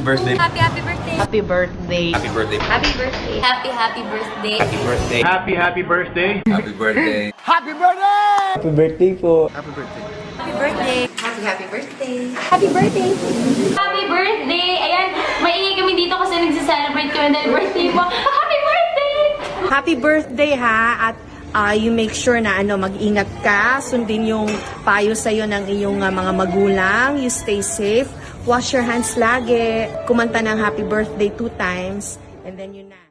birthday. Happy birthday. Happy birthday. Happy birthday. Happy birthday. Happy birthday. Happy birthday. Happy birthday. Happy birthday. Happy birthday po. Happy birthday. Happy birthday. Happy birthday. Happy birthday. Happy birthday. Ayan, maingay kami dito kasi nagse-celebrate kami dahil birthday mo. Happy birthday! Happy birthday ha, at you make sure na mag-ingat ka, sundin yung payo sa'yo ng iyong mga magulang, you stay safe, wash your hands lagi, kumanta ng happy birthday 2 times, and then yun na.